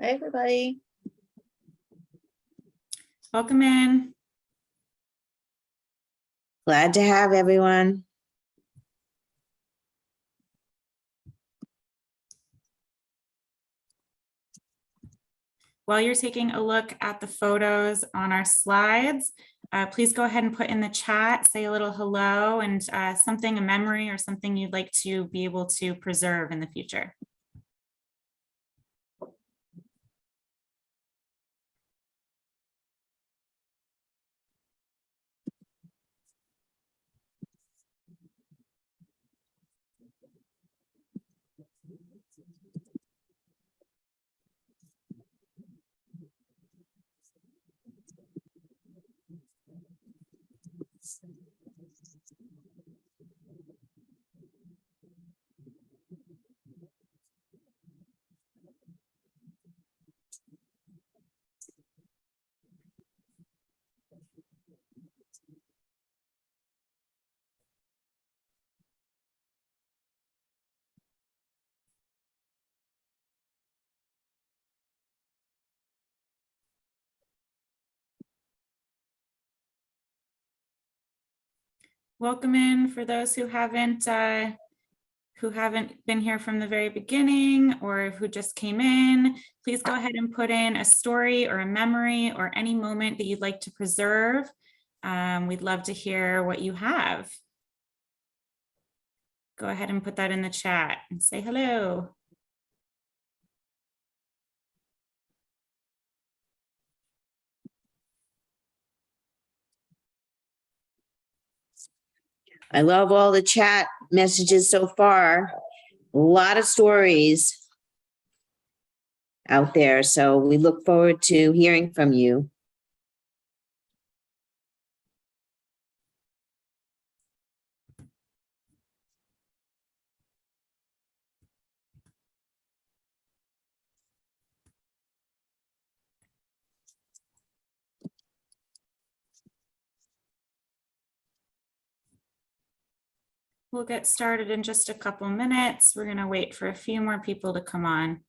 Hi, everybody. Welcome in. Glad to have everyone. While you're taking a look at the photos on our slides, please go ahead and put in the chat, say a little hello and something, a memory or something you'd like to be able to preserve in the future. Welcome in for those who haven't been here from the very beginning or who just came in. Please go ahead and put in a story or a memory or any moment that you'd like to preserve. We'd love to hear what you have. Go ahead and put that in the chat and say hello. I love all the chat messages so far. A lot of stories out there, so we look forward to hearing from you. We'll get started in just a couple minutes. We're going to wait for a few more people to come on.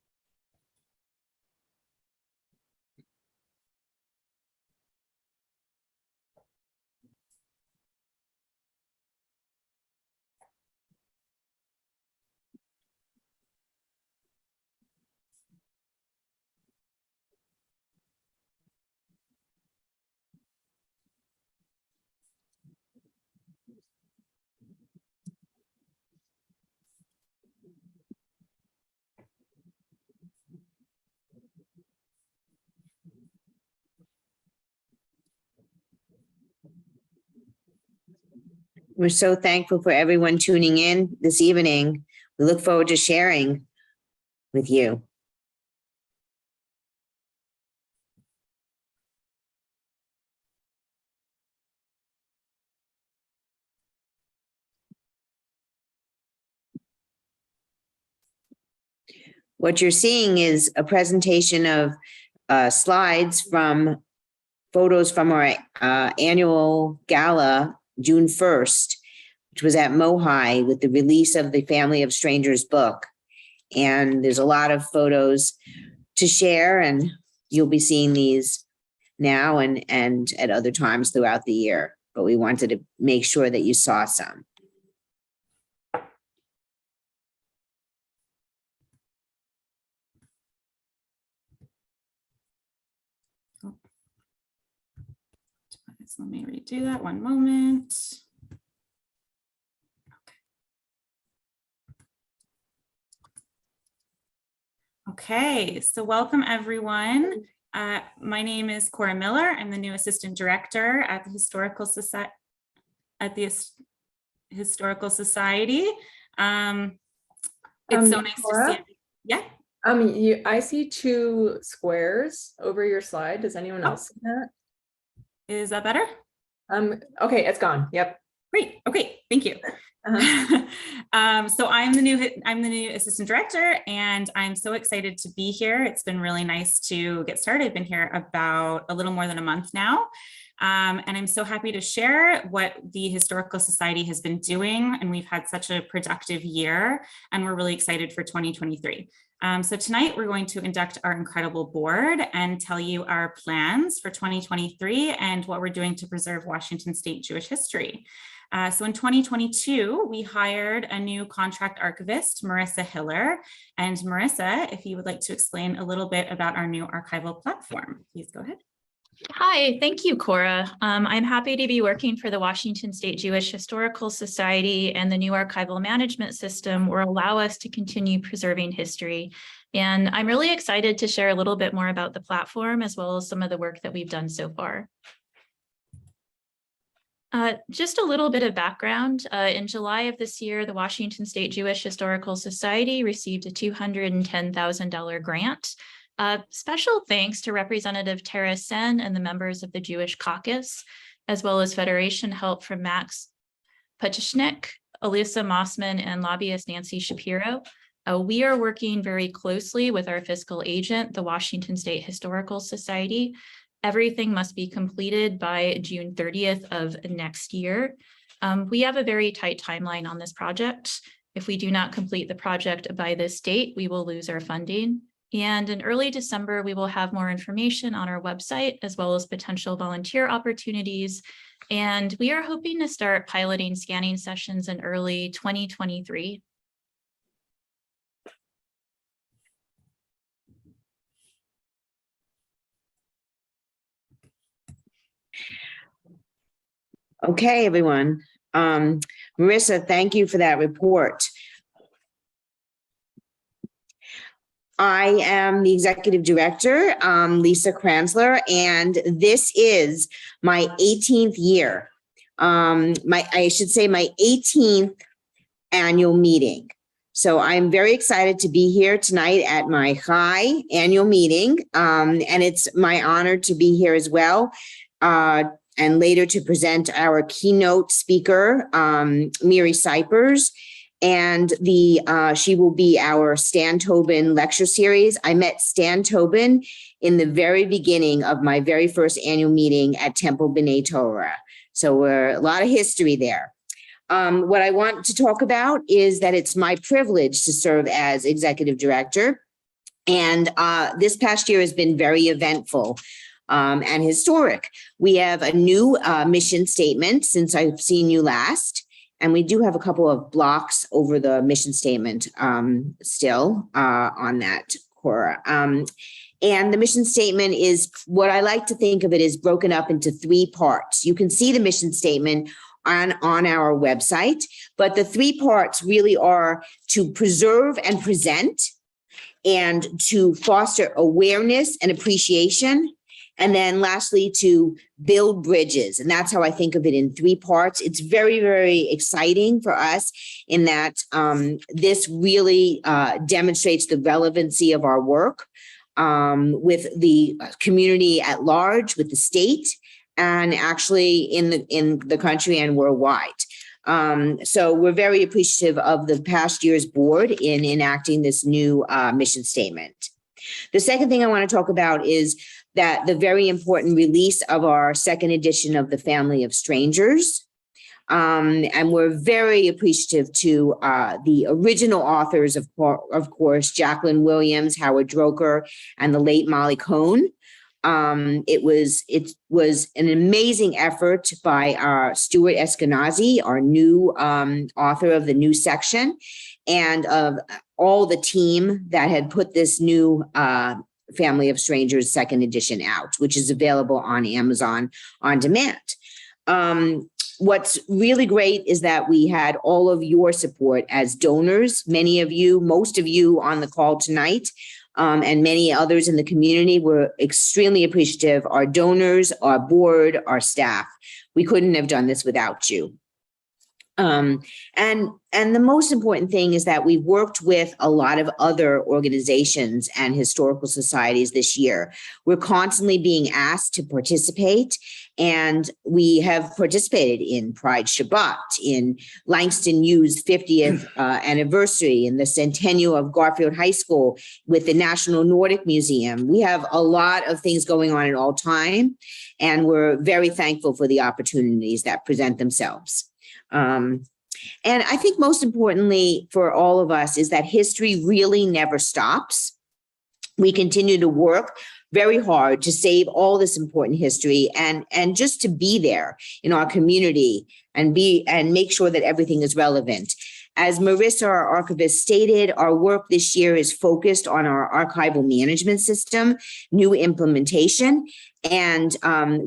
We're so thankful for everyone tuning in this evening. We look forward to sharing with you. What you're seeing is a presentation of slides from photos from our annual gala, June 1st, which was at Mohi with the release of the Family of Strangers book. And there's a lot of photos to share, and you'll be seeing these now and at other times throughout the year. But we wanted to make sure that you saw some. Let me redo that one moment. Okay, so welcome everyone. My name is Cora Miller. I'm the new assistant director at the Historical Society. It's so nice Cora? to see you. Yeah. I see 2 squares over your slide. Does anyone else see that? Is that better? Okay, it's gone. Yep. Great. Okay. Thank you. So I'm the new assistant director, and I'm so excited to be here. It's been really nice to get started. I've been here about a little more than a month now. And I'm so happy to share what the Historical Society has been doing. And we've had such a productive year, and we're really excited for 2023. So tonight we're going to induct our incredible board and tell you our plans for 2023 and what we're doing to preserve Washington State Jewish history. So in 2022, we hired a new contract archivist, Marissa Hiller. And Marissa, if you would like to explain a little bit about our new archival platform, please go ahead. Hi, thank you, Cora. I'm happy to be working for the Washington State Jewish Historical Society, and the new archival management system will allow us to continue preserving history. And I'm really excited to share a little bit more about the platform, as well as some of the work that we've done so far. Just a little bit of background. In July of this year, the Washington State Jewish Historical Society received a $210,000 grant. Special thanks to Representative Tara Sen and the members of the Jewish Caucus, as well as Federation help from Max Pachishnik, Alyssa Mossman, and lobbyist Nancy Shapiro. We are working very closely with our fiscal agent, the Washington State Historical Society. Everything must be completed by June 30th of next year. We have a very tight timeline on this project. If we do not complete the project by this date, we will lose our funding. And in early December, we will have more information on our website, as well as potential volunteer opportunities. And we are hoping to start piloting scanning sessions in early 2023. Okay, everyone. Marissa, thank you for that report. I am the executive director, Lisa Kranzler, and this is my 18th year. I should say my 18th annual meeting. So I'm very excited to be here tonight at my high annual meeting, and it's my honor to be here as well. And later to present our keynote speaker, Miri Cypers, and she will be our Stan Tobin lecture series. I met Stan Tobin in the very beginning of my very first annual meeting at Temple B'nai Torah. So we're a lot of history there. What I want to talk about is that it's my privilege to serve as executive director. And this past year has been very eventful. And historic. We have a new mission statement since I've seen you last, and we do have a couple of blocks over the mission statement still on that, Cora. And the mission statement is what I like to think of it is broken up into 3 parts. You can see the mission statement on our website, but the 3 parts really are to preserve and present, and to foster awareness and appreciation. And then lastly, to build bridges. And that's how I think of it in 3 parts. It's very, very exciting for us in that this really demonstrates the relevancy of our work with the community at large, with the state, and actually in the country and worldwide. So we're very appreciative of the past year's board in enacting this new mission statement. The second thing I want to talk about is that the very important release of our 2nd edition of The Family of Strangers. And we're very appreciative to the original authors, of course, Jacqueline Williams, Howard Droker, and the late Molly Cohn. It was an amazing effort by Stuart Eskenazi, our new author of the new section, and of all the team that had put this new Family of Strangers 2nd edition out, which is available on Amazon on demand. What's really great is that we had all of your support as donors. Many of you, most of you on the call tonight and many others in the community. We're extremely appreciative. Our donors, our board, our staff. We couldn't have done this without you. And the most important thing is that we've worked with a lot of other organizations and historical societies this year. We're constantly being asked to participate, and we have participated in Pride Shabbat, in Langston U's 50th anniversary, in the centennial of Garfield High School, with the National Nordic Museum. We have a lot of things going on at all time, and we're very thankful for the opportunities that present themselves. And I think most importantly for all of us is that history really never stops. We continue to work very hard to save all this important history and just to be there in our community and make sure that everything is relevant. As Marissa, our archivist, stated, our work this year is focused on our archival management system, new implementation, and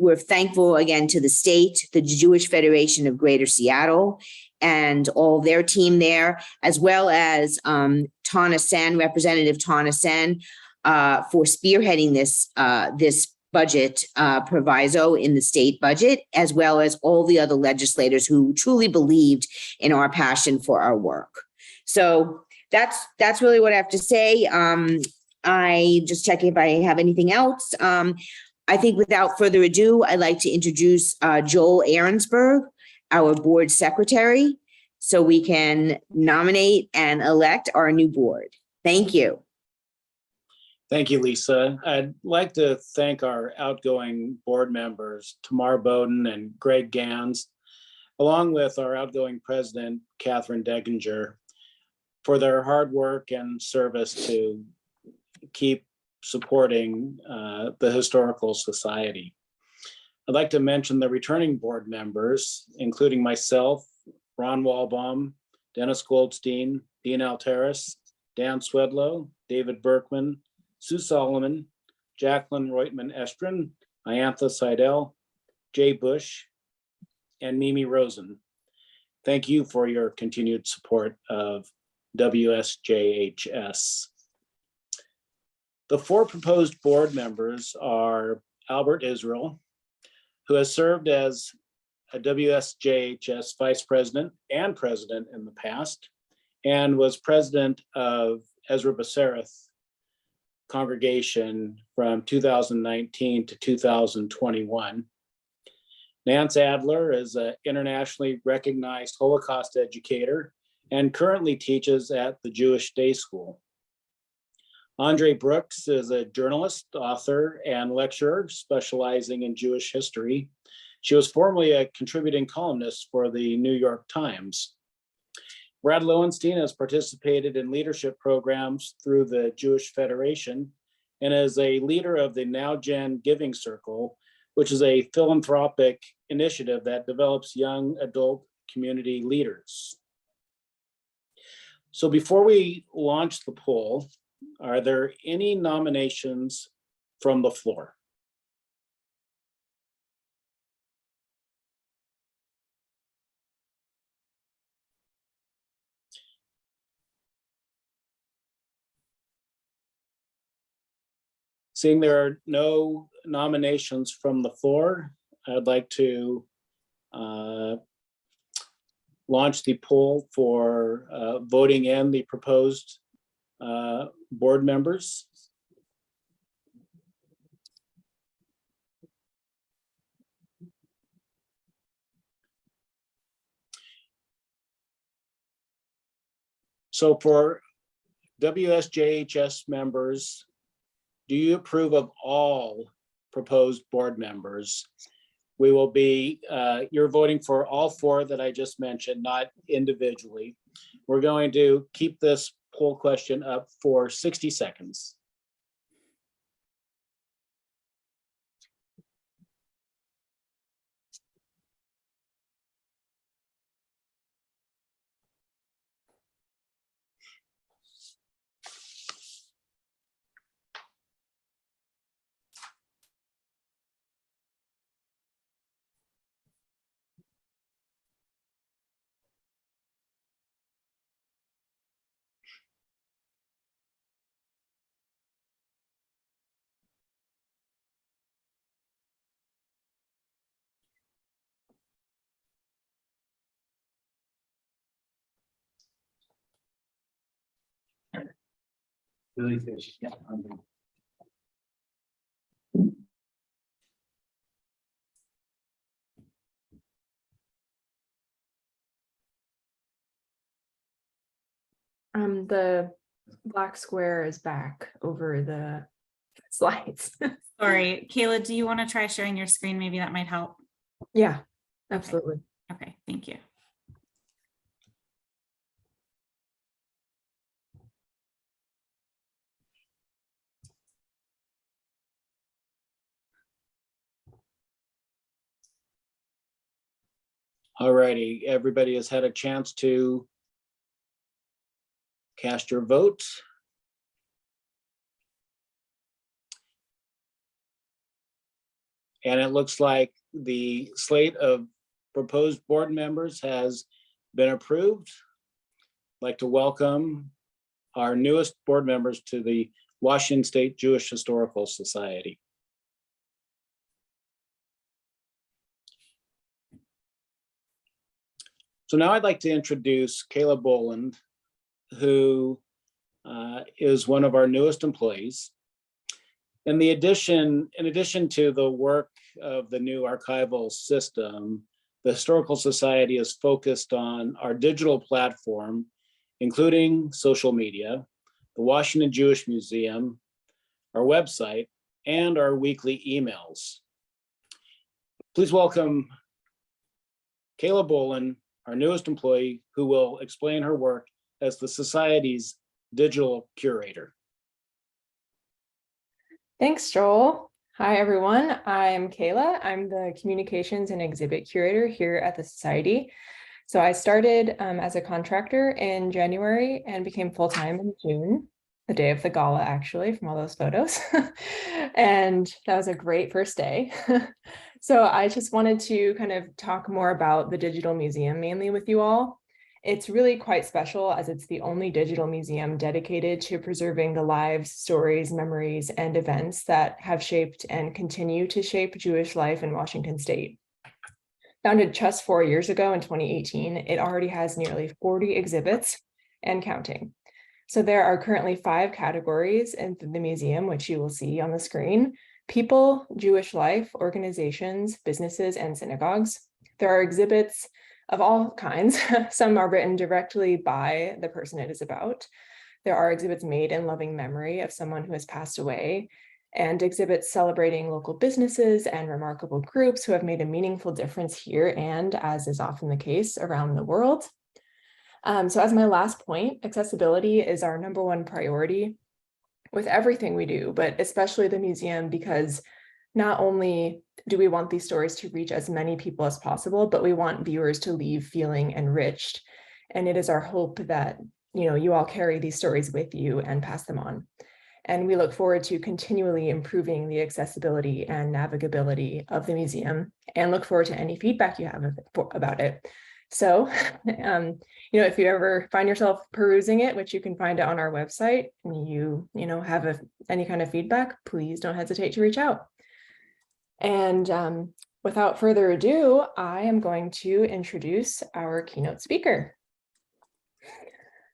we're thankful again to the state, the Jewish Federation of Greater Seattle, and all their team there, as well as Tana Sen, Representative Tana Sen, for spearheading this budget proviso in the state budget, as well as all the other legislators who truly believed in our passion for our work. So that's really what I have to say. I just check if I have anything else. I think without further ado, I'd like to introduce Joel Ahrensberg, our board secretary, so we can nominate and elect our new board. Thank you. Thank you, Lisa. I'd like to thank our outgoing board members, Tamar Bowden and Greg Gans, along with our outgoing president, Catherine Degginger, for their hard work and service to keep supporting the Historical Society. I'd like to mention the returning board members, including myself, Ron Walbaum, Dennis Goldstein, Dean Alteris, Dan Swedlow, David Berkman, Sue Solomon, Jacqueline Reutman Estrin, Iantha Seidel, Jay Bush, and Mimi Rosen. Thank you for your continued support of WSJHS. The four proposed board members are Albert Israel, who has served as a WSJHS vice president and president in the past, and was president of Ezra B'Sereth congregation from 2019 to 2021. Nance Adler is an internationally recognized Holocaust educator and currently teaches at the Jewish Day School. Andre Brooks is a journalist, author, and lecturer specializing in Jewish history. She was formerly a contributing columnist for the New York Times. Brad Lowenstein has participated in leadership programs through the Jewish Federation and is a leader of the Now Gen Giving Circle, which is a philanthropic initiative that develops young adult community leaders. So before we launch the poll, are there any nominations from the floor? Seeing there are no nominations from the floor, I'd like to launch the poll for voting in the proposed board members. So for WSJHS members, do you approve of all proposed board members? We will be, you're voting for all four that I just mentioned, not individually. We're going to keep this poll question up for 60 seconds. The black square is back over the slides. Sorry, Kayla, do you want to try sharing your screen? Maybe that might help. Yeah, absolutely. Okay, thank you. All righty, everybody has had a chance to cast your votes. And it looks like the slate of proposed board members has been approved. I'd like to welcome our newest board members to the Washington State Jewish Historical Society. So now I'd like to introduce Kayla Boland, who is one of our newest employees. In addition to the work of the new archival system, the Historical Society is focused on our digital platform, including social media, the Washington Jewish Museum, our website, and our weekly emails. Please welcome Kayla Boland, our newest employee, who will explain her work as the Society's digital curator. Thanks, Joel. Hi, everyone. I'm Kayla. I'm the Communications and Exhibit Curator here at the Society. So I started as a contractor in January and became full-time in June, the day of the gala, actually, from all those photos. And that was a great first day. So I just wanted to kind of talk more about the digital museum mainly with you all. It's really quite special as it's the only digital museum dedicated to preserving the lives, stories, memories, and events that have shaped and continue to shape Jewish life in Washington State. Founded just 4 years ago in 2018, it already has nearly 40 exhibits and counting. So there are currently 5 categories in the museum, which you will see on the screen: people, Jewish life, organizations, businesses, and synagogues. There are exhibits of all kinds. Some are written directly by the person it is about. There are exhibits made in loving memory of someone who has passed away, and exhibits celebrating local businesses and remarkable groups who have made a meaningful difference here and, as is often the case, around the world. So as my last point, accessibility is our #1 priority with everything we do, but especially the museum, because not only do we want these stories to reach as many people as possible, but we want viewers to leave feeling enriched. And it is our hope that, you all carry these stories with you and pass them on. And we look forward to continually improving the accessibility and navigability of the museum, and look forward to any feedback you have about it. So, if you ever find yourself perusing it, which you can find it on our website, and you have any kind of feedback, please don't hesitate to reach out. And without further ado, I am going to introduce our keynote speaker.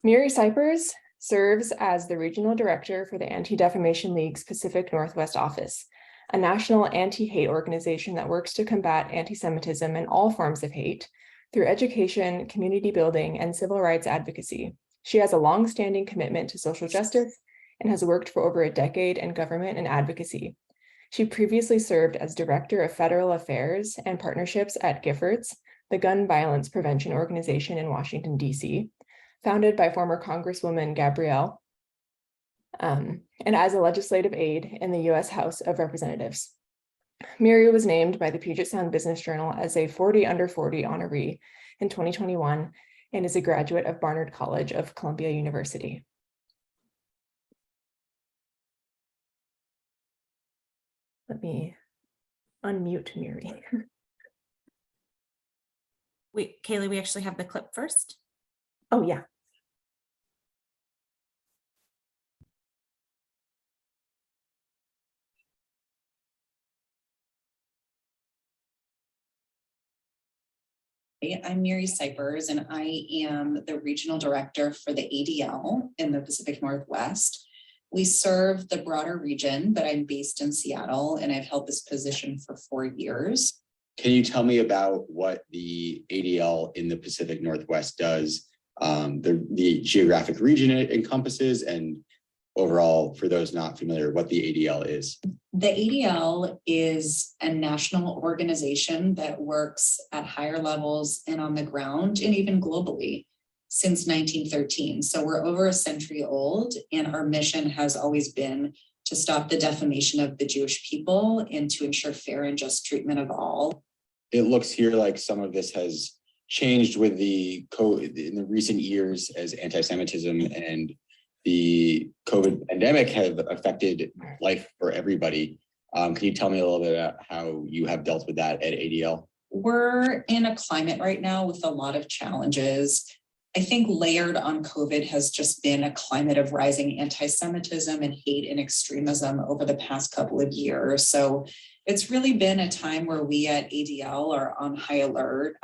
Miri Cypers serves as the Regional Director for the Anti-Defamation League's Pacific Northwest Office, a national anti-hate organization that works to combat anti-Semitism and all forms of hate through education, community building, and civil rights advocacy. She has a long-standing commitment to social justice and has worked for over a decade in government and advocacy. She previously served as Director of Federal Affairs and Partnerships at Giffords, the gun violence prevention organization in Washington, D.C., founded by former Congresswoman Gabrielle, and as a legislative aide in the U.S. House of Representatives. Miri was named by the Puget Sound Business Journal as a 40 under 40 honoree in 2021 and is a graduate of Barnard College of Columbia University. Let me unmute Miri. Wait, Kaylee, we actually have the clip first. Oh, yeah. I'm Miri Cypers, and I am the Regional Director for the ADL in the Pacific Northwest. We serve the broader region, but I'm based in Seattle and I've held this position for 4 years. Can you tell me about what the ADL in the Pacific Northwest does, the geographic region it encompasses, and overall, for those not familiar, what the ADL is? The ADL is a national organization that works at higher levels and on the ground and even globally since 1913. So we're over a century old, and our mission has always been to stop the defamation of the Jewish people and to ensure fair and just treatment of all. It looks here like some of this has changed with the COVID in the recent years as anti-Semitism and the COVID pandemic have affected life for everybody. Can you tell me a little bit about how you have dealt with that at ADL? We're in a climate right now with a lot of challenges. I think layered on COVID has just been a climate of rising anti-Semitism and hate and extremism over the past couple of years. So it's really been a time where we at ADL are on high alert,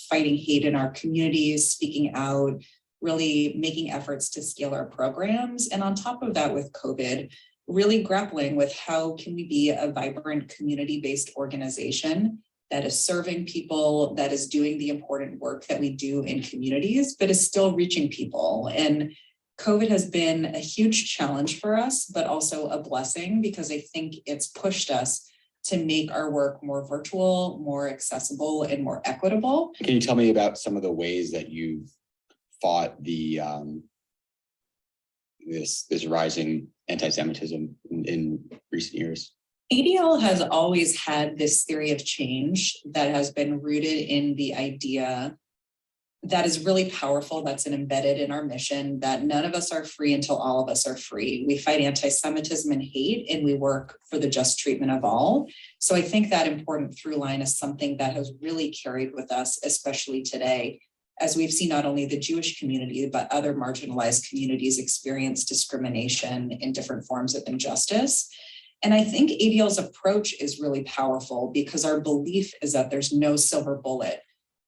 fighting hate in our communities, speaking out, really making efforts to scale our programs. And on top of that, with COVID, really grappling with how can we be a vibrant community-based organization that is serving people, that is doing the important work that we do in communities, but is still reaching people. And COVID has been a huge challenge for us, but also a blessing, because I think it's pushed us to make our work more virtual, more accessible, and more equitable. Can you tell me about some of the ways that you've fought the this rising anti-Semitism in recent years? ADL has always had this theory of change that has been rooted in the idea that is really powerful, that's embedded in our mission, that none of us are free until all of us are free. We fight anti-Semitism and hate, and we work for the just treatment of all. So I think that important through line is something that has really carried with us, especially today, as we've seen not only the Jewish community, but other marginalized communities experience discrimination in different forms of injustice. And I think ADL's approach is really powerful because our belief is that there's no silver bullet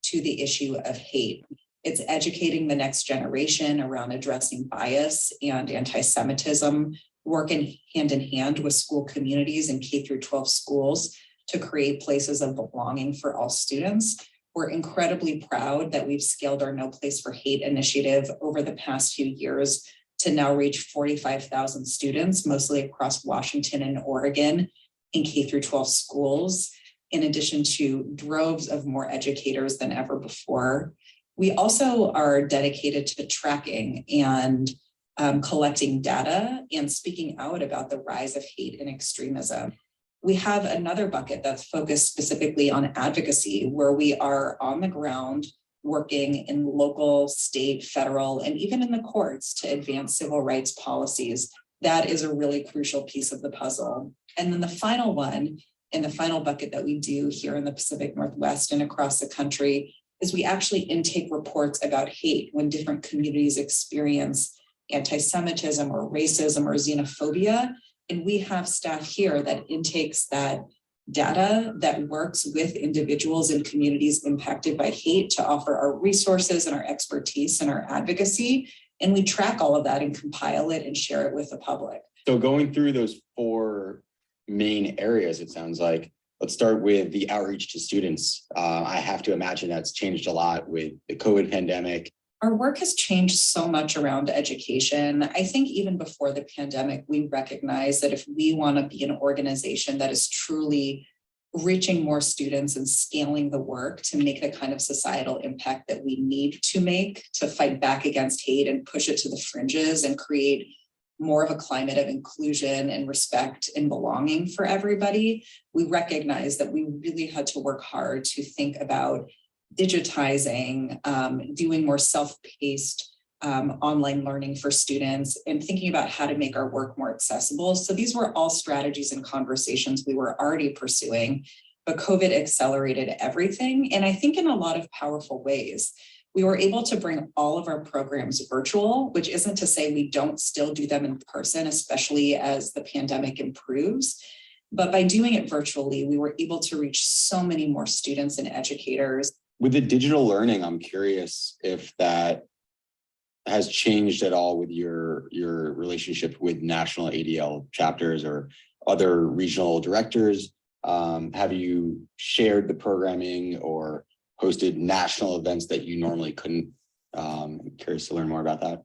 to the issue of hate. It's educating the next generation around addressing bias and anti-Semitism, working hand in hand with school communities and K-12 schools to create places of belonging for all students. We're incredibly proud that we've scaled our No Place for Hate initiative over the past few years to now reach 45,000 students, mostly across Washington and Oregon in K-12 schools, in addition to droves of more educators than ever before. We also are dedicated to tracking and collecting data and speaking out about the rise of hate and extremism. We have another bucket that's focused specifically on advocacy, where we are on the ground working in local, state, federal, and even in the courts to advance civil rights policies. That is a really crucial piece of the puzzle. And then the final one, and the final bucket that we do here in the Pacific Northwest and across the country, is we actually intake reports about hate when different communities experience anti-Semitism or racism or xenophobia. And we have staff here that intakes that data, that works with individuals and communities impacted by hate to offer our resources and our expertise and our advocacy. And we track all of that and compile it and share it with the public. So going through those 4 main areas, it sounds like, let's start with the outreach to students. I have to imagine that's changed a lot with the COVID pandemic. Our work has changed so much around education. I think even before the pandemic, we recognize that if we want to be an organization that is truly reaching more students and scaling the work to make the kind of societal impact that we need to make to fight back against hate and push it to the fringes and create more of a climate of inclusion and respect and belonging for everybody, we recognize that we really had to work hard to think about digitizing, doing more self-paced online learning for students, and thinking about how to make our work more accessible. So these were all strategies and conversations we were already pursuing, but COVID accelerated everything. And I think in a lot of powerful ways. We were able to bring all of our programs virtual, which isn't to say we don't still do them in person, especially as the pandemic improves. But by doing it virtually, we were able to reach so many more students and educators. With the digital learning, I'm curious if that has changed at all with your relationship with national ADL chapters or other regional directors? Have you shared the programming or hosted national events that you normally couldn't? I'm curious to learn more about that.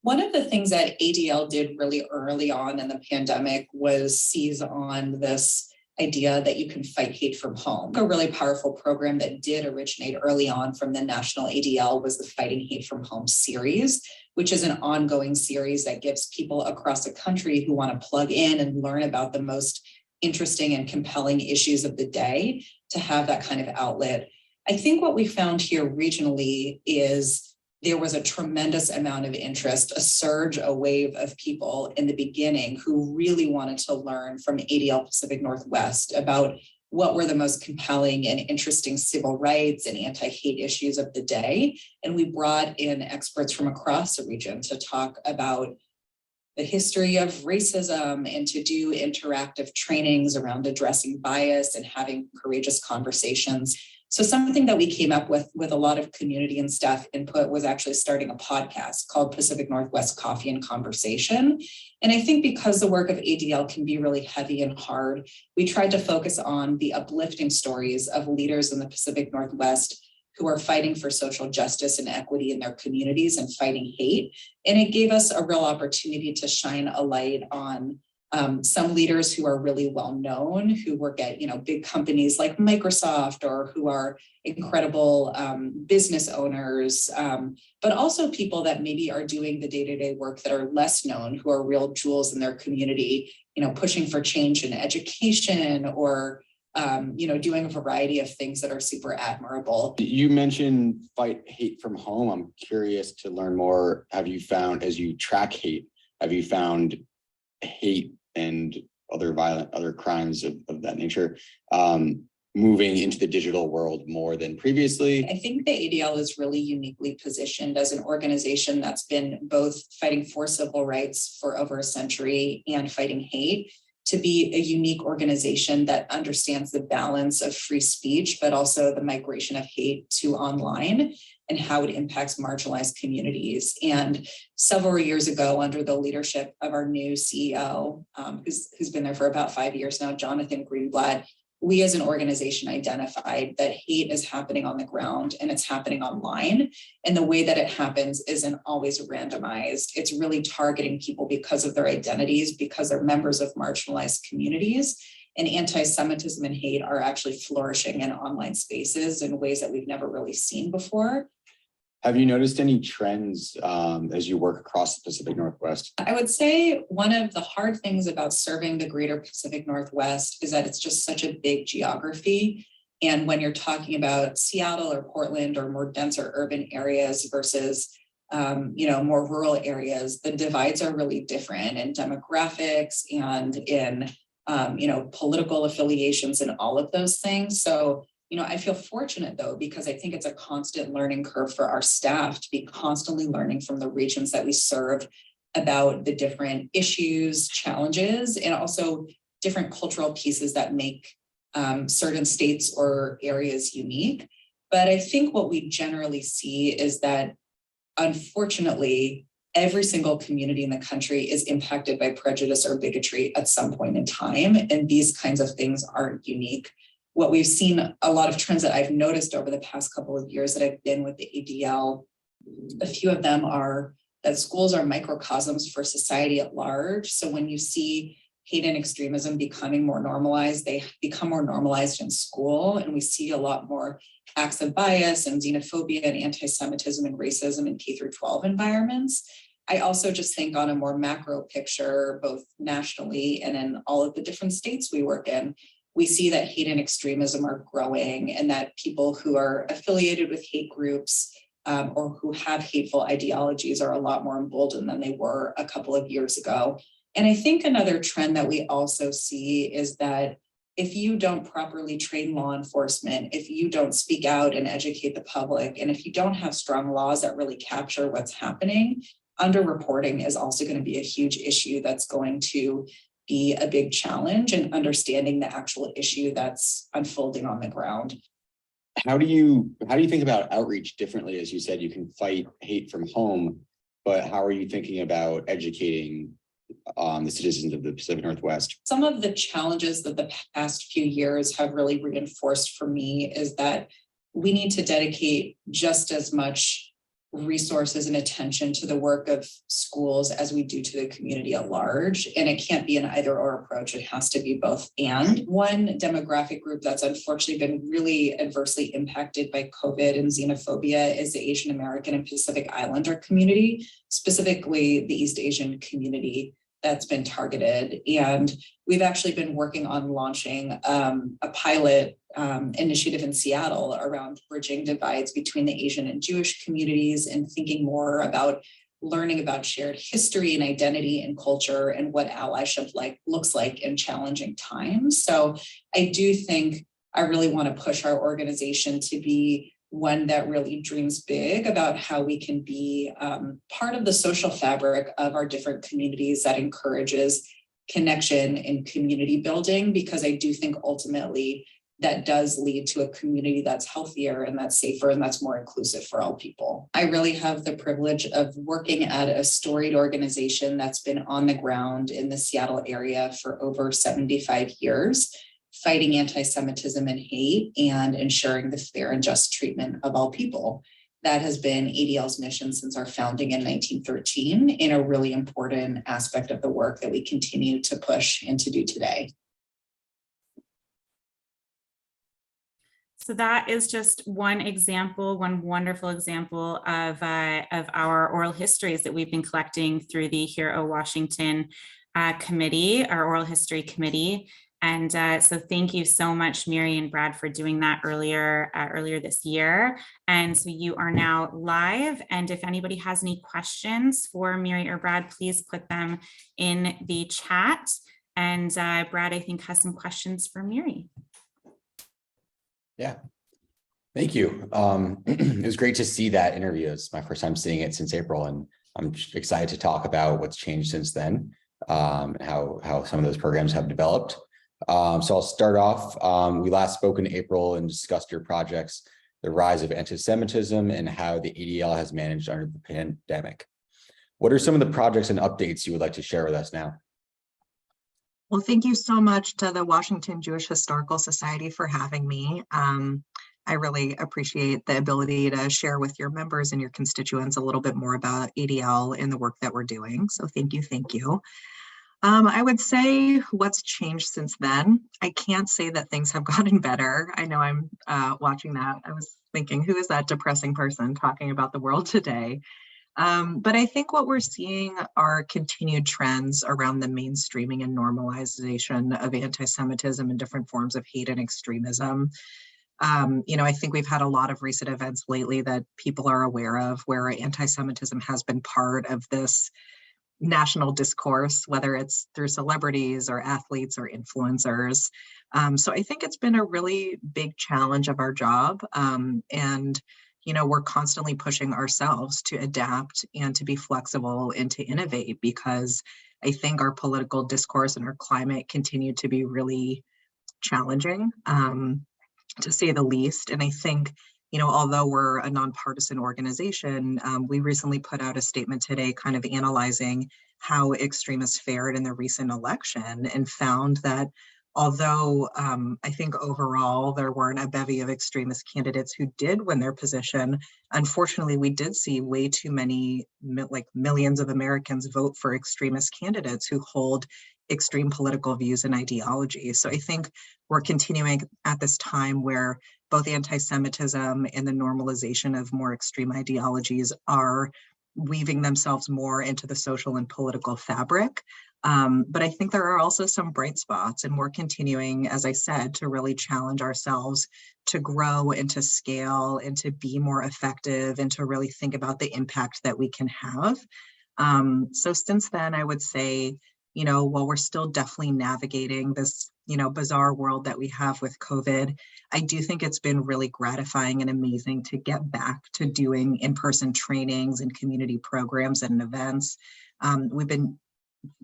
One of the things that ADL did really early on in the pandemic was seize on this idea that you can fight hate from home. A really powerful program that did originate early on from the National ADL was the Fighting Hate from Home series, which is an ongoing series that gives people across the country who want to plug in and learn about the most interesting and compelling issues of the day to have that kind of outlet. I think what we found here regionally is there was a tremendous amount of interest, a surge, a wave of people in the beginning who really wanted to learn from ADL Pacific Northwest about what were the most compelling and interesting civil rights and anti-hate issues of the day. And we brought in experts from across the region to talk about the history of racism and to do interactive trainings around addressing bias and having courageous conversations. So something that we came up with a lot of community and staff input was actually starting a podcast called Pacific Northwest Coffee and Conversation. And I think because the work of ADL can be really heavy and hard, we tried to focus on the uplifting stories of leaders in the Pacific Northwest who are fighting for social justice and equity in their communities and fighting hate. And it gave us a real opportunity to shine a light on some leaders who are really well known, who work at big companies like Microsoft, or who are incredible business owners, but also people that maybe are doing the day-to-day work that are less known, who are real jewels in their community, pushing for change in education, or doing a variety of things that are super admirable. You mentioned fight hate from home. I'm curious to learn more. Have you found, as you track hate, have you found hate and other crimes of that nature moving into the digital world more than previously? I think the ADL is really uniquely positioned as an organization that's been both fighting for civil rights for over a century and fighting hate, to be a unique organization that understands the balance of free speech, but also the migration of hate to online and how it impacts marginalized communities. And several years ago, under the leadership of our new CEO, who's been there for about 5 years now, Jonathan Greenblatt, we as an organization identified that hate is happening on the ground and it's happening online. And the way that it happens isn't always randomized. It's really targeting people because of their identities, because they're members of marginalized communities. And anti-Semitism and hate are actually flourishing in online spaces in ways that we've never really seen before. Have you noticed any trends as you work across the Pacific Northwest? I would say one of the hard things about serving the greater Pacific Northwest is that it's just such a big geography. And when you're talking about Seattle or Portland or more denser urban areas versus more rural areas, the divides are really different in demographics and in political affiliations and all of those things. So I feel fortunate though, because I think it's a constant learning curve for our staff to be constantly learning from the regions that we serve about the different issues, challenges, and also different cultural pieces that make certain states or areas unique. But I think what we generally see is that, unfortunately, every single community in the country is impacted by prejudice or bigotry at some point in time, and these kinds of things aren't unique. What we've seen, a lot of trends that I've noticed over the past couple of years that I've been with the ADL, a few of them are that schools are microcosms for society at large. So when you see hate and extremism becoming more normalized, they become more normalized in school. And we see a lot more acts of bias and xenophobia and anti-Semitism and racism in K-12 environments. I also just think on a more macro picture, both nationally and in all of the different states we work in, we see that hate and extremism are growing, and that people who are affiliated with hate groups or who have hateful ideologies are a lot more emboldened than they were a couple of years ago. And I think another trend that we also see is that if you don't properly train law enforcement, if you don't speak out and educate the public, and if you don't have strong laws that really capture what's happening, underreporting is also going to be a huge issue that's going to be a big challenge in understanding the actual issue that's unfolding on the ground. how do you think about outreach differently? As you said, you can fight hate from home, but how are you thinking about educating the citizens of the Pacific Northwest? Some of the challenges that the past few years have really reinforced for me is that we need to dedicate just as much resources and attention to the work of schools as we do to the community at large. And it can't be an either or approach. It has to be both. And one demographic group that's unfortunately been really adversely impacted by COVID and xenophobia is the Asian American and Pacific Islander community, specifically the East Asian community that's been targeted. And we've actually been working on launching a pilot initiative in Seattle around bridging divides between the Asian and Jewish communities and thinking more about learning about shared history and identity and culture and what allyship looks like in challenging times. So I do think I really want to push our organization to be one that really dreams big about how we can be part of the social fabric of our different communities that encourages connection and community building, because I do think ultimately that does lead to a community that's healthier and that's safer and that's more inclusive for all people. I really have the privilege of working at a storied organization that's been on the ground in the Seattle area for over 75 years, fighting anti-Semitism and hate and ensuring the fair and just treatment of all people. That has been ADL's mission since our founding in 1913, and a really important aspect of the work that we continue to push and to do today. So that is just one example, one wonderful example of our oral histories that we've been collecting through the Hero Washington committee, our oral history committee. And so thank you so much, Miri and Brad, for doing that earlier this year. And so you are now live. And if anybody has any questions for Miri or Brad, please put them in the chat. And Brad, I think, has some questions for Miri. Yeah, thank you. It was great to see that interview. It's my first time seeing it since April, and I'm excited to talk about what's changed since then, and how some of those programs have developed. So I'll start off. We last spoke in April and discussed your projects, the rise of anti-Semitism and how the ADL has managed under the pandemic. What are some of the projects and updates you would like to share with us now? Well, thank you so much to the Washington Jewish Historical Society for having me. I really appreciate the ability to share with your members and your constituents a little bit more about ADL and the work that we're doing. So thank you, thank you. I would say what's changed since then. I can't say that things have gotten better. I know I'm watching that. I was thinking, who is that depressing person talking about the world today? But I think what we're seeing are continued trends around the mainstreaming and normalization of anti-Semitism and different forms of hate and extremism. I think we've had a lot of recent events lately that people are aware of where anti-Semitism has been part of this national discourse, whether it's through celebrities or athletes or influencers. So I think it's been a really big challenge of our job. And we're constantly pushing ourselves to adapt and to be flexible and to innovate, because I think our political discourse and our climate continue to be really challenging, to say the least. And I think, although we're a nonpartisan organization, we recently put out a statement today kind of analyzing how extremists fared in the recent election, and found that although I think overall there weren't a bevy of extremist candidates who did win their position, unfortunately we did see way too many, millions of Americans vote for extremist candidates who hold extreme political views and ideologies. So I think we're continuing at this time where both anti-Semitism and the normalization of more extreme ideologies are weaving themselves more into the social and political fabric. But I think there are also some bright spots, and we're continuing, as I said, to really challenge ourselves to grow and to scale and to be more effective and to really think about the impact that we can have. So since then, I would say, while we're still definitely navigating this, bizarre world that we have with COVID, I do think it's been really gratifying and amazing to get back to doing in-person trainings and community programs and events. We've been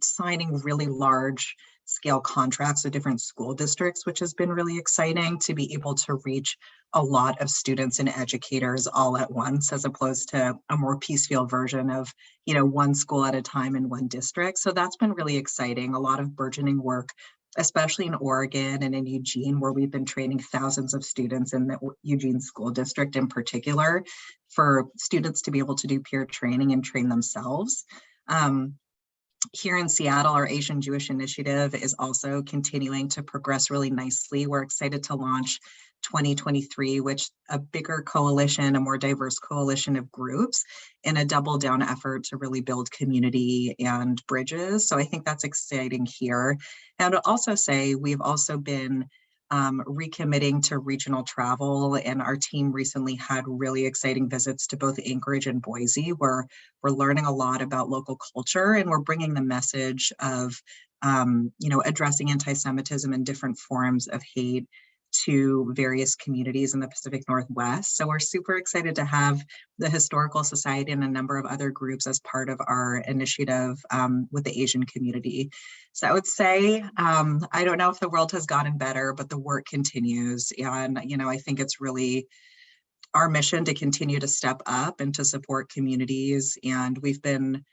signing really large scale contracts with different school districts, which has been really exciting to be able to reach a lot of students and educators all at once, as opposed to a more piecemeal version of, one school at a time in one district. So that's been really exciting. A lot of burgeoning work, especially in Oregon and in Eugene, where we've been training thousands of students in the Eugene school district in particular, for students to be able to do peer training and train themselves. Here in Seattle, our Asian Jewish Initiative is also continuing to progress really nicely. We're excited to launch 2023, which a bigger coalition, a more diverse coalition of groups, in a double down effort to really build community and bridges. So I think that's exciting here. And I'll also say we've also been recommitting to regional travel, and our team recently had really exciting visits to both Anchorage and Boise, where we're learning a lot about local culture, and we're bringing the message of addressing anti-Semitism and different forms of hate to various communities in the Pacific Northwest. So we're super excited to have the Historical Society and a number of other groups as part of our initiative with the Asian community. So I would say, I don't know if the world has gotten better, but the work continues. And, I think it's really our mission to continue to step up and to support communities. And we've been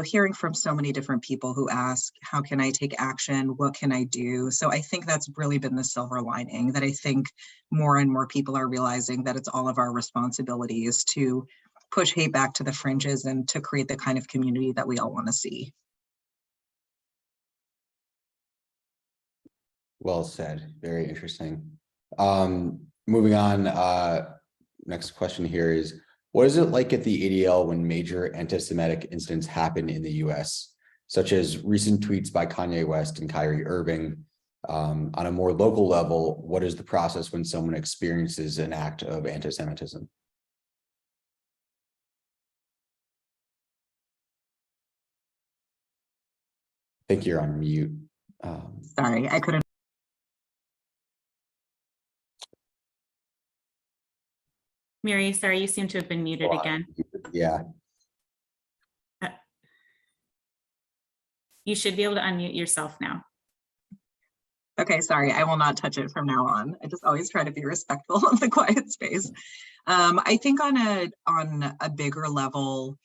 hearing from so many different people who ask, how can I take action? What can I do? So I think that's really been the silver lining, that I think more and more people are realizing that it's all of our responsibilities to push hate back to the fringes and to create the kind of community that we all want to see. Well said. Very interesting. Moving on, next question here is, what is it like at the ADL when major anti-Semitic incidents happen in the US, such as recent tweets by Kanye West and Kyrie Irving? On a more local level, what is the process when someone experiences an act of anti-Semitism? I think you're on mute. Sorry, I couldn't. Miri, sorry, you seem to have been muted again. Yeah. You should be able to unmute yourself now. Okay, sorry, I will not touch it from now on. I just always try to be respectful of the quiet space. I think on a bigger level,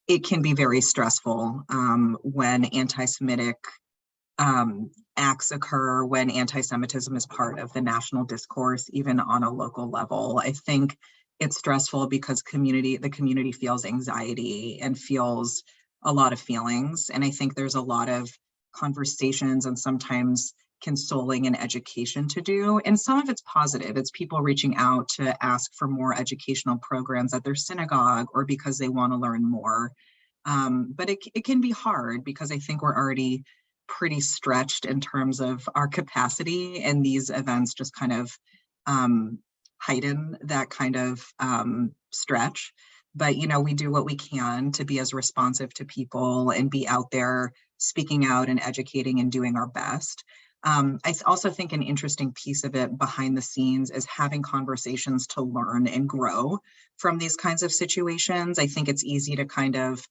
it can be very stressful when anti-Semitic acts occur, when anti-Semitism is part of the national discourse, even on a local level. I think it's stressful because the community feels anxiety and feels a lot of feelings. And I think there's a lot of conversations and sometimes consoling and education to do. And some of it's positive. It's people reaching out to ask for more educational programs at their synagogue or because they want to learn more. But it can be hard because I think we're already pretty stretched in terms of our capacity, and these events just kind of heighten that kind of stretch. But we do what we can to be as responsive to people and be out there speaking out and educating and doing our best. I also think an interesting piece of it behind the scenes is having conversations to learn and grow from these kinds of situations. I think it's easy to kind of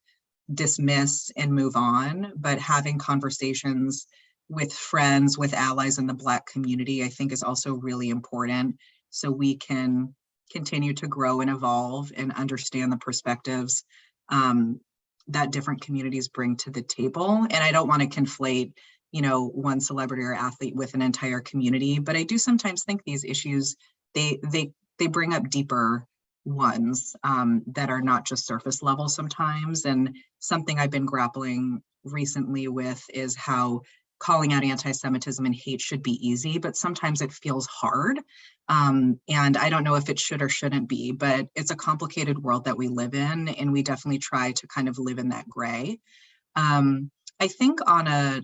dismiss and move on, but having conversations with friends, with allies in the Black community, I think is also really important, so we can continue to grow and evolve and understand the perspectives that different communities bring to the table. And I don't want to conflate, one celebrity or athlete with an entire community, but I do sometimes think these issues, they bring up deeper ones that are not just surface level sometimes. And something I've been grappling recently with is how calling out anti-Semitism and hate should be easy, but sometimes it feels hard. And I don't know if it should or shouldn't be, but it's a complicated world that we live in, and we definitely try to kind of live in that gray. I think on a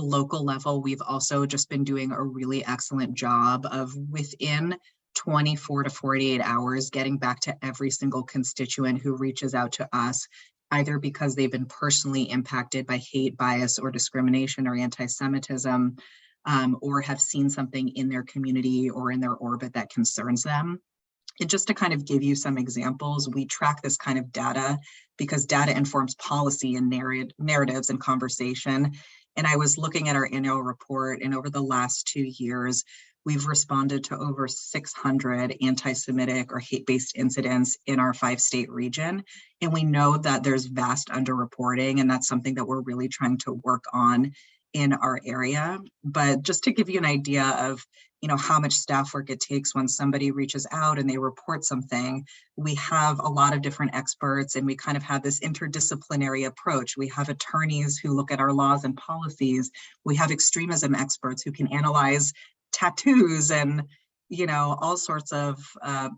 local level, we've also just been doing a really excellent job of, within 24 to 48 hours, getting back to every single constituent who reaches out to us, either because they've been personally impacted by hate, bias, or discrimination or anti-Semitism, or have seen something in their community or in their orbit that concerns them. And just to kind of give you some examples, we track this kind of data because data informs policy and narratives and conversation. And I was looking at our annual report, and over the last 2 years, we've responded to over 600 anti-Semitic or hate-based incidents in our 5-state region. And we know that there's vast underreporting, and that's something that we're really trying to work on in our area. But just to give you an idea of, how much staff work it takes when somebody reaches out and they report something, we have a lot of different experts, and we kind of have this interdisciplinary approach. We have attorneys who look at our laws and policies. We have extremism experts who can analyze tattoos and all sorts of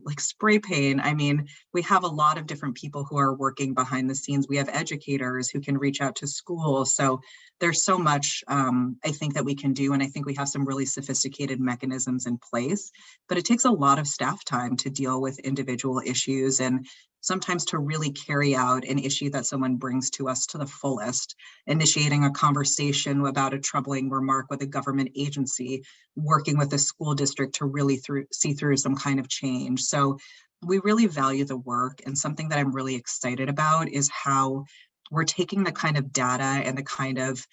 like spray paint. I mean, we have a lot of different people who are working behind the scenes. We have educators who can reach out to schools. So there's so much I think that we can do. And I think we have some really sophisticated mechanisms in place, but it takes a lot of staff time to deal with individual issues and sometimes to really carry out an issue that someone brings to us to the fullest, initiating a conversation about a troubling remark with a government agency, working with a school district to really see through some kind of change. So we really value the work, and something that I'm really excited about is how we're taking the kind of data and the kind of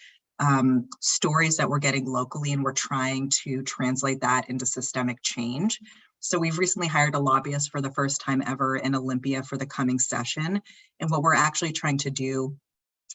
stories that we're getting locally, and we're trying to translate that into systemic change. So we've recently hired a lobbyist for the first time ever in Olympia for the coming session. And what we're actually trying to do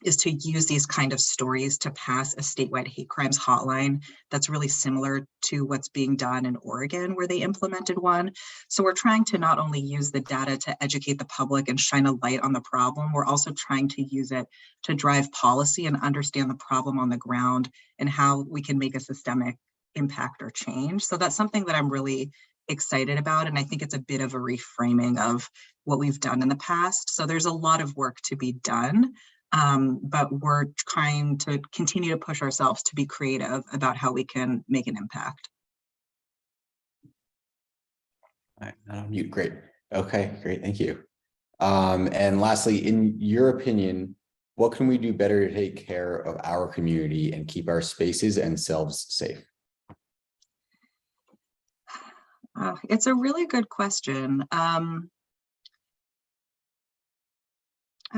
is to use these kind of stories to pass a statewide hate crimes hotline that's really similar to what's being done in Oregon, where they implemented one. So we're trying to not only use the data to educate the public and shine a light on the problem, we're also trying to use it to drive policy and understand the problem on the ground and how we can make a systemic impact or change. So that's something that I'm really excited about. And I think it's a bit of a reframing of what we've done in the past. So there's a lot of work to be done, but we're trying to continue to push ourselves to be creative about how we can make an impact. All right, not on mute. Great. Okay, great. Thank you. And lastly, in your opinion, what can we do better to take care of our community and keep our spaces and selves safe? It's a really good question. I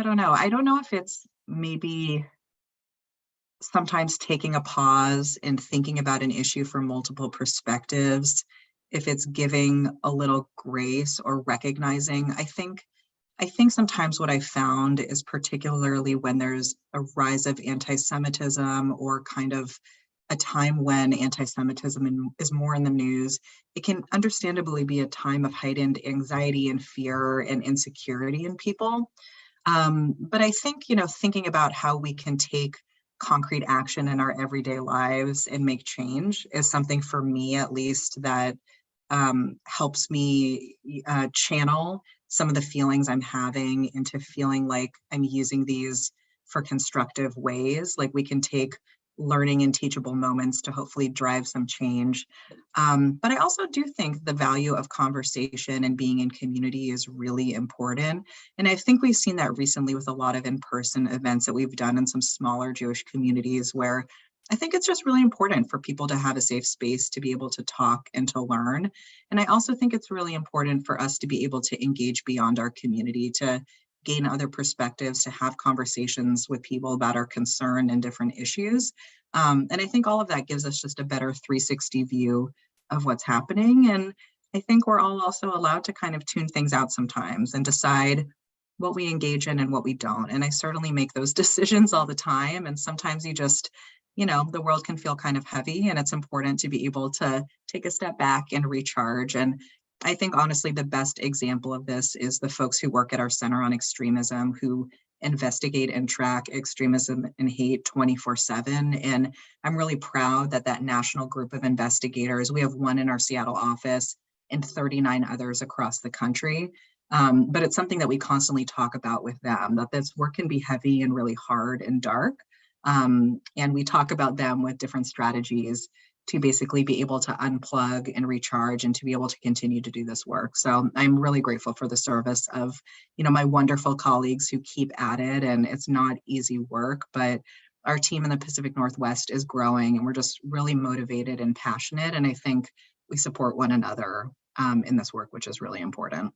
don't know. I don't know if it's maybe sometimes taking a pause and thinking about an issue from multiple perspectives, if it's giving a little grace or recognizing. I think sometimes what I found is, particularly when there's a rise of anti-Semitism or kind of a time when anti-Semitism is more in the news, it can understandably be a time of heightened anxiety and fear and insecurity in people. But I think, thinking about how we can take concrete action in our everyday lives and make change is something, for me at least, that helps me channel some of the feelings I'm having into feeling like I'm using these for constructive ways. Like, we can take learning and teachable moments to hopefully drive some change. But I also do think the value of conversation and being in community is really important. And I think we've seen that recently with a lot of in-person events that we've done in some smaller Jewish communities, where I think it's just really important for people to have a safe space to be able to talk and to learn. And I also think it's really important for us to be able to engage beyond our community, to gain other perspectives, to have conversations with people about our concern and different issues. And I think all of that gives us just a better 360 view of what's happening. And I think we're all also allowed to kind of tune things out sometimes and decide what we engage in and what we don't. And I certainly make those decisions all the time. And sometimes you just, the world can feel kind of heavy, and it's important to be able to take a step back and recharge. And I think, honestly, the best example of this is the folks who work at our Center on Extremism, who investigate and track extremism and hate 24/7. And I'm really proud that that national group of investigators, we have one in our Seattle office and 39 others across the country. But it's something that we constantly talk about with them, that this work can be heavy and really hard and dark. And we talk about them with different strategies to basically be able to unplug and recharge and to be able to continue to do this work. So I'm really grateful for the service of, my wonderful colleagues who keep at it. And it's not easy work, but our team in the Pacific Northwest is growing, and we're just really motivated and passionate. And I think we support one another in this work, which is really important.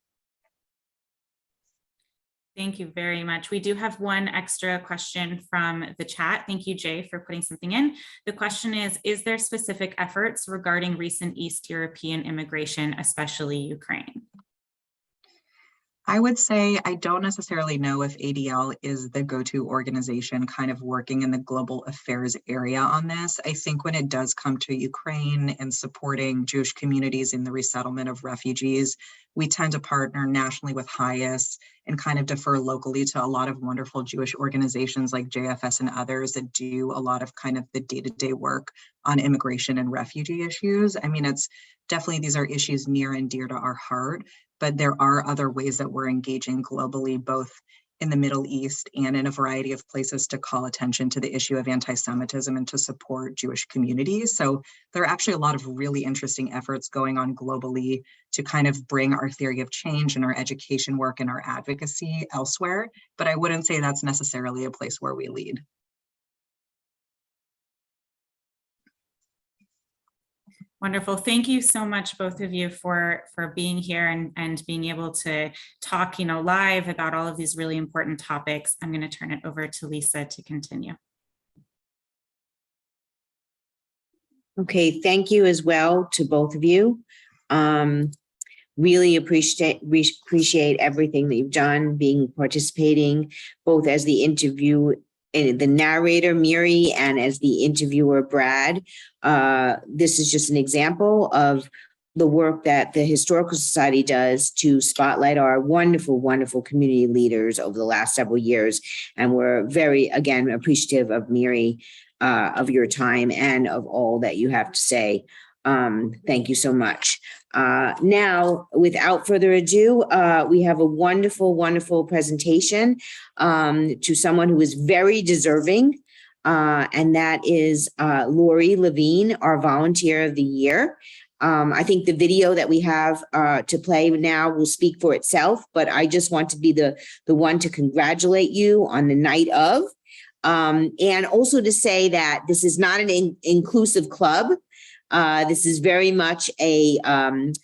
Thank you very much. We do have one extra question from the chat. Thank you, Jay, for putting something in. The question is there specific efforts regarding recent East European immigration, especially Ukraine? I would say I don't necessarily know if ADL is the go-to organization kind of working in the global affairs area on this. I think when it does come to Ukraine and supporting Jewish communities in the resettlement of refugees, we tend to partner nationally with HIAS and kind of defer locally to a lot of wonderful Jewish organizations like JFS and others that do a lot of kind of the day-to-day work on immigration and refugee issues. I mean, it's definitely, these are issues near and dear to our heart, but there are other ways that we're engaging globally, both in the Middle East and in a variety of places to call attention to the issue of anti-Semitism and to support Jewish communities. So there are actually a lot of really interesting efforts going on globally to kind of bring our theory of change and our education work and our advocacy elsewhere. But I wouldn't say that's necessarily a place where we lead. Wonderful. Thank you so much, both of you, for being here and being able to talk, live about all of these really important topics. I'm going to turn it over to Lisa to continue. Okay, thank you as well to both of you. Really appreciate everything that you've done, participating, both as the the narrator, Miri, and as the interviewer, Brad. This is just an example of the work that the Historical Society does to spotlight our wonderful, wonderful community leaders over the last several years. And we're very, again, appreciative of Miri, of your time and of all that you have to say. Thank you so much. Now, without further ado, we have a wonderful, wonderful presentation to someone who is very deserving, and that is Lori Levine, our Volunteer of the Year. I think the video that we have to play now will speak for itself, but I just want to be the one to congratulate you on the night of, and also to say that this is not an inclusive club. This is very much an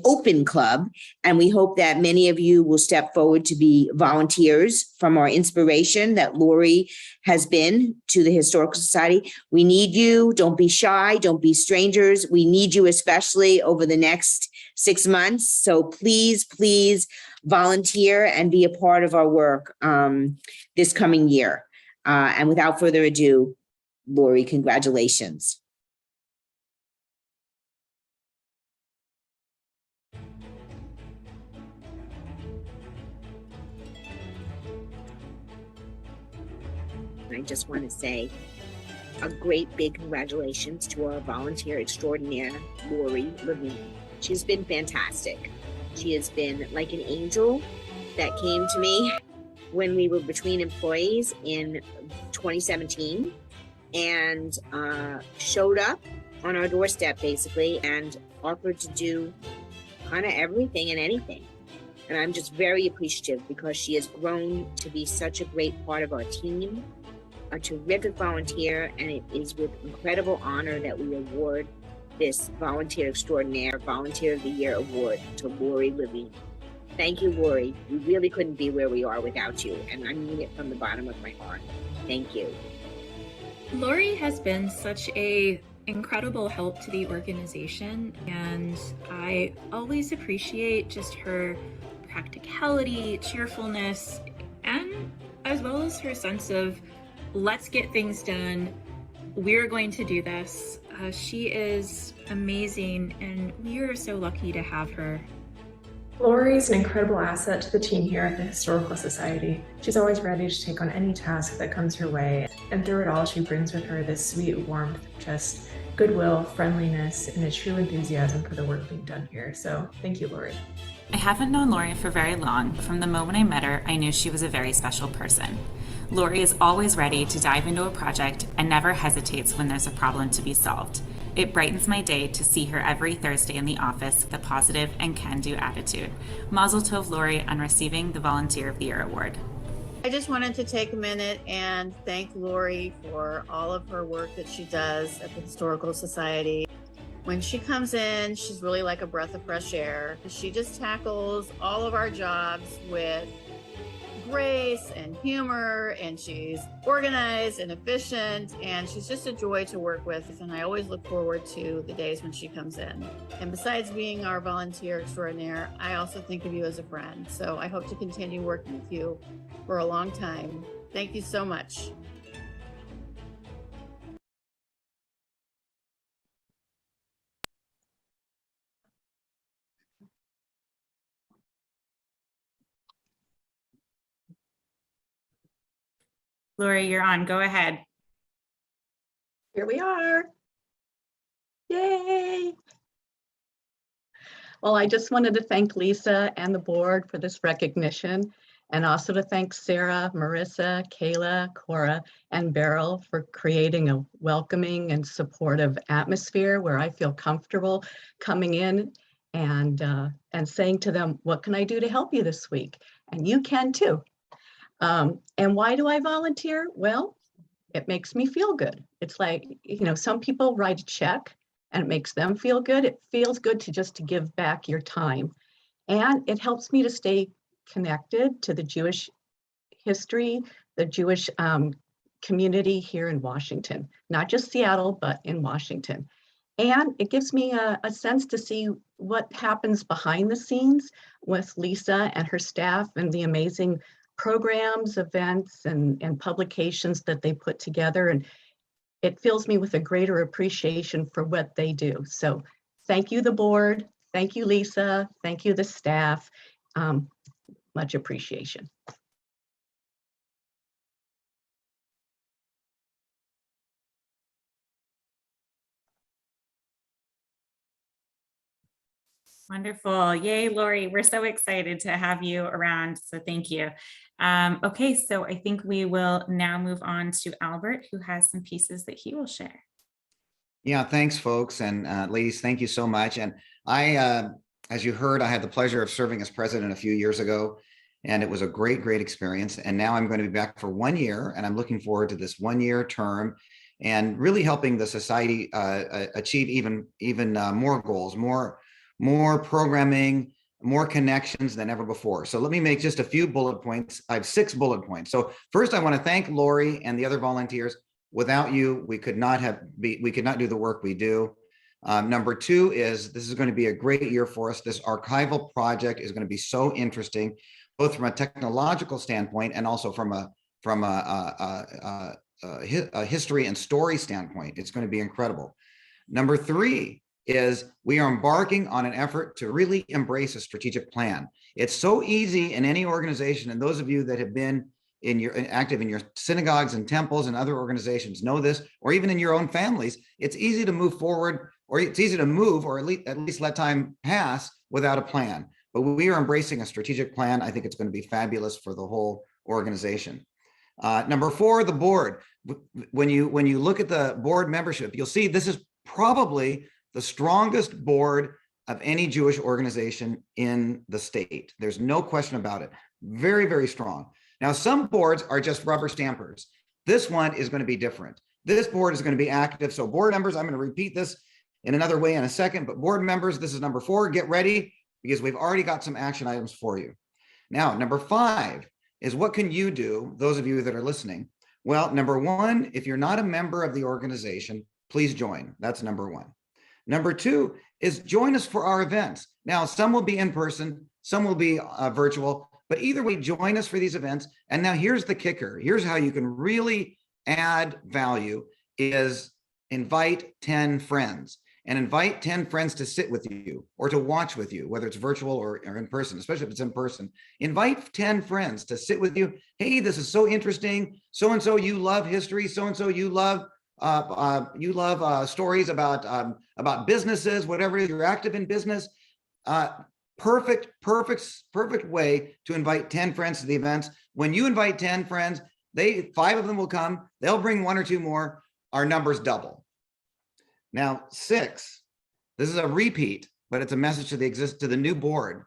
open club, and we hope that many of you will step forward to be volunteers from our inspiration that Lori has been to the Historical Society. We need you. Don't be shy. Don't be strangers. We need you, especially over the next 6 months. So please, please volunteer and be a part of our work this coming year. And without further ado, Lori, congratulations. I just want to say a great big congratulations to our volunteer extraordinaire, Lori Levine. She's been fantastic. She has been like an angel that came to me when we were between employees in 2017 and showed up on our doorstep basically and offered to do kind of everything and anything. And I'm just very appreciative because she has grown to be such a great part of our team, a terrific volunteer, and it is with incredible honor that we award this Volunteer Extraordinaire Volunteer of the Year award to Lori Levine. Thank you, Lori. We really couldn't be where we are without you, and I mean it from the bottom of my heart. Thank you. Lori has been such a incredible help to the organization, and I always appreciate just her practicality, cheerfulness, and as well as her sense of let's get things done. We're going to do this. She is amazing, and we are so lucky to have her. Lori is an incredible asset to the team here at the Historical Society. She's always ready to take on any task that comes her way, and through it all, she brings with her this sweet warmth, just goodwill, friendliness, and a true enthusiasm for the work being done here. So thank you, Lori. I haven't known Lori for very long. From the moment I met her, I knew she was a very special person. Lori is always ready to dive into a project and never hesitates when there's a problem to be solved. It brightens my day to see her every Thursday in the office with a positive and can-do attitude. Mazel tov, Lori, on receiving the Volunteer of the Year award. I just wanted to take a minute and thank Lori for all of her work that she does at the Historical Society. When she comes in, she's really like a breath of fresh air. She just tackles all of our jobs with grace and humor, and she's organized and efficient, and she's just a joy to work with. And I always look forward to the days when she comes in. And besides being our volunteer extraordinaire, I also think of you as a friend. So I hope to continue working with you for a long time. Thank you so much. Lori, you're on. Go ahead. Here we are. Yay. Well, I just wanted to thank Lisa and the board for this recognition, and also to thank Sarah, Marissa, Kayla, Cora, and Beryl for creating a welcoming and supportive atmosphere where I feel comfortable coming in and saying to them, what can I do to help you this week? And you can too. And why do I volunteer? Well, it makes me feel good. It's like, you know, some people write a check and it makes them feel good. It feels good to give back your time. And it helps me to stay connected to the Jewish history, the Jewish community here in Washington, not just Seattle, but in Washington. And it gives me a sense to see what happens behind the scenes with Lisa and her staff and the amazing programs, events, and publications that they put together. And it fills me with a greater appreciation for what they do. So thank you, the board. Thank you, Lisa. Thank you, the staff. Much appreciation. Wonderful. Yay, Lori. We're so excited to have you around. So thank you. Okay, so I think we will now move on to Albert, who has some pieces that he will share. Yeah, thanks, folks. And ladies, thank you so much. And I, as you heard, I had the pleasure of serving as president a few years ago, and it was a great, great experience. And now I'm going to be back for 1 year, and I'm looking forward to this 1 year term and really helping the society achieve even more goals, more programming, more connections than ever before. So let me make just a few bullet points. I have 6 bullet points. So first, I want to thank Lori and the other volunteers. Without you, we could not do the work we do. Number 2 is this is going to be a great year for us. This archival project is going to be so interesting, both from a technological standpoint and also from a history and story standpoint. It's going to be incredible. Number 3 is we are embarking on an effort to really embrace a strategic plan. It's so easy in any organization, and those of you that have been active in your synagogues and temples and other organizations know this, or even in your own families, it's easy to move forward, or it's easy to move, or at least let time pass without a plan. But we are embracing a strategic plan. I think it's going to be fabulous for the whole organization. Number 4, the board. When you look at the board membership, you'll see this is probably the strongest board of any Jewish organization in the state. There's no question about it. Very, very strong. Now, some boards are just rubber stampers. This one is going to be different. This board is going to be active. So board members, I'm going to repeat this in another way in a second, but board members, this is number 4. Get ready because we've already got some action items for you. Now, number 5 is what can you do, those of you that are listening? Well, number 1, if you're not a member of the organization, please join. That's number 1. Number 2 is join us for our events. Now, some will be in person, some will be virtual, but either way, join us for these events. And now here's the kicker. Here's how you can really add value is invite 10 friends and invite 10 friends to sit with you or to watch with you, whether it's virtual or in person, especially if it's in person. Invite 10 friends to sit with you. Hey, this is so interesting. So-and-so, you love history. So-and-so, you love stories about businesses, whatever you're active in business. Perfect way to invite 10 friends to the events. When you invite 10 friends, 5 of them will come. They'll bring 1 or 2 more. Our numbers double. Now 6, this is a repeat, but it's a message to the new board.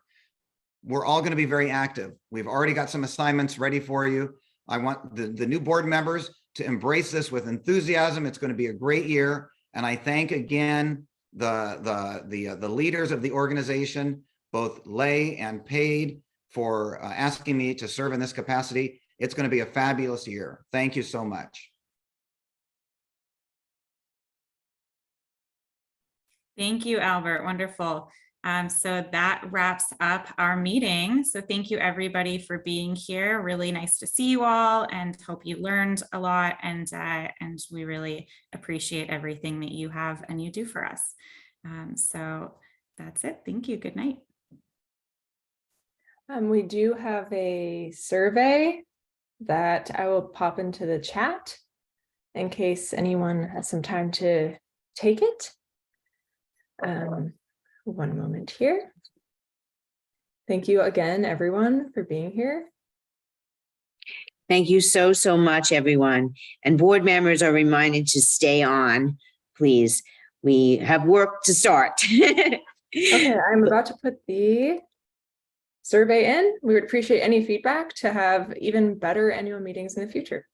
We're all going to be very active. We've already got some assignments ready for you. I want the new board members to embrace this with enthusiasm. It's going to be a great year. And I thank again the leaders of the organization, both lay and paid, for asking me to serve in this capacity. It's going to be a fabulous year. Thank you so much. Thank you, Albert. Wonderful. So that wraps up our meeting. So thank you everybody for being here. Really nice to see you all and hope you learned a lot. And we really appreciate everything that you have and you do for us. So that's it. Thank you. Good night. We do have a survey that I will pop into the chat in case anyone has some time to take it. One moment here. Thank you again, everyone, for being here. Thank you so, so much, everyone. And board members are reminded to stay on, please. We have work to start. Okay, I'm about to put the survey in. We would appreciate any feedback to have even better annual meetings in the future.